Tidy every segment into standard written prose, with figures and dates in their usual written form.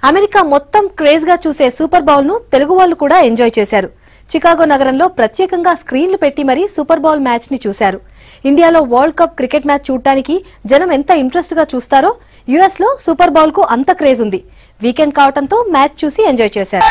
America మొత్తం craze గా చూసే సూపర్ బౌల్ ను తెలుగు వాళ్ళు కూడా ఎంజాయ్ చేశారు. చికాగో నగరంలో ప్రత్యేకంగా స్క్రీన్లు పెట్టి మరీ సూపర్ బౌల్ మ్యాచ్ ని చూశారు. ఇండియాలో వరల్డ్ కప్ క్రికెట్ మ్యాచ్ చూడటానికి జనం ఎంత ఇంట్రెస్ట్ గా చూస్తారో యుఎస్ లో సూపర్ బౌల్ కు అంత క్రేజ్ ఉంది. వీకెండ్ కావడంతో మ్యాచ్ చూసి ఎంజాయ్ చేశారు.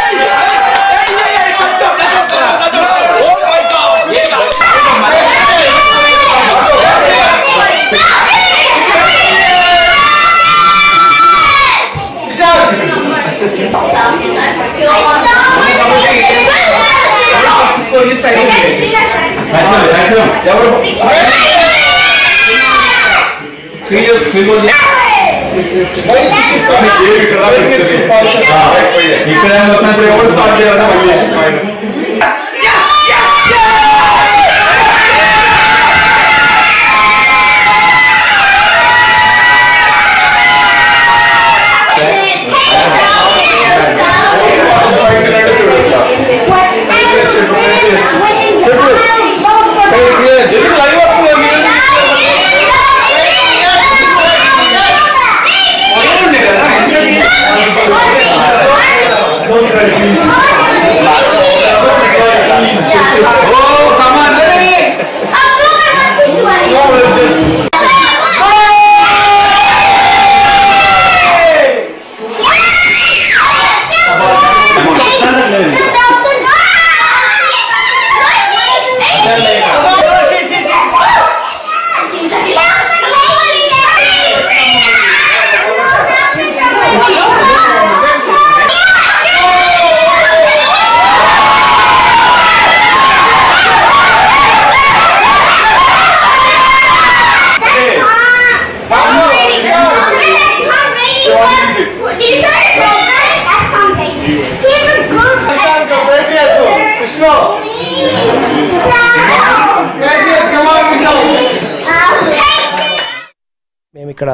మేము ఇక్కడ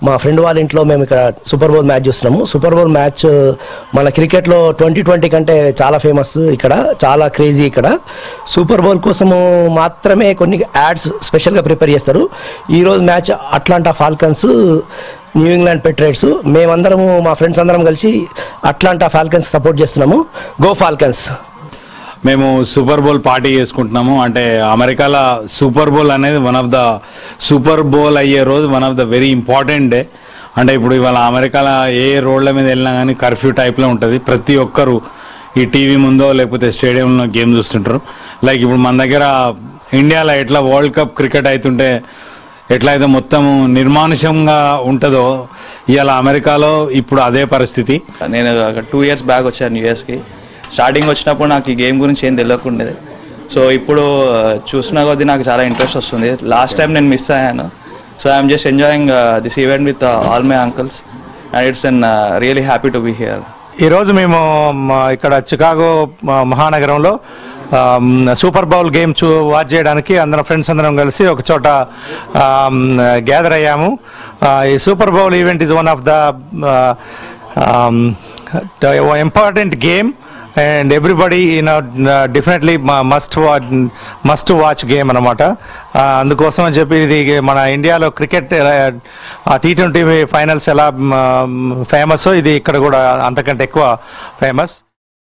మా ఫ్రెండ్ వాళ్ళ ఇంట్లో మేము ఇక్కడ సూపర్ బౌల్ మ్యాచ్ చూస్తున్నాము. సూపర్ బౌల్ మ్యాచ్ మన క్రికెట్లో 2020 కంటే చాలా ఫేమస్. ఇక్కడ చాలా క్రేజీ. ఇక్కడ సూపర్ బౌల్ కోసము మాత్రమే కొన్ని యాడ్స్ స్పెషల్గా ప్రిపేర్ చేస్తారు. ఈరోజు match Atlanta Falcons New England Patriots. మేమందరము మా ఫ్రెండ్స్ అందరం కలిసి అట్లాంటా ఫాల్కన్స్ సపోర్ట్ చేస్తున్నాము. Go Falcons. మేము సూపర్ బౌల్ పార్టీ చేసుకుంటున్నాము. అంటే అమెరికాలో సూపర్ బౌల్ అనేది సూపర్ బౌల్ అయ్యే రోజు one of the very important day. అంటే ఇప్పుడు ఇవాళ అమెరికాలో ఏ రోడ్ల మీద వెళ్ళినా కానీ కర్ఫ్యూ టైప్లో ఉంటుంది. ప్రతి ఒక్కరు ఈ టీవీ ముందో లేకపోతే స్టేడియంలో గేమ్ చూస్తుంటారు. లైక్ ఇప్పుడు మన దగ్గర ఇండియాలో ఎట్లా వరల్డ్ కప్ క్రికెట్ అవుతుంటే ఎట్లయితే మొత్తం నిర్మానుషంగా ఉంటుందో ఇవాళ అమెరికాలో ఇప్పుడు అదే పరిస్థితి. నేను 2 years బ్యాక్ వచ్చాను యూఎస్కి. స్టార్టింగ్ వచ్చినప్పుడు నాకు ఈ గేమ్ గురించి ఏం తెలియకుండేది. సో ఇప్పుడు చూసిన కొద్దీ నాకు చాలా ఇంట్రెస్ట్ వస్తుంది. లాస్ట్ టైం నేను మిస్ అయ్యాను. So I'm just enjoying this event with all my uncles and it's an really happy to be here. ఈరోజు మేము ఇక్కడ చికాగో మహానగరంలో సూపర్ బౌల్ గేమ్ వాచ్ చేయడానికి అందరం ఫ్రెండ్స్ అందరం కలిసి ఒక చోట గ్యాదర్ అయ్యాము. ఈ super bowl event is one of the important game and everybody definitely must watch game అన్నమాట. అందుకోసం అని చెప్పి ఇది మన ఇండియాలో క్రికెట్ T20 ఫైనల్స్ ఎలా ఫేమస్ ఇది ఇక్కడ కూడా అంతకంటే ఎక్కువ ఫేమస్.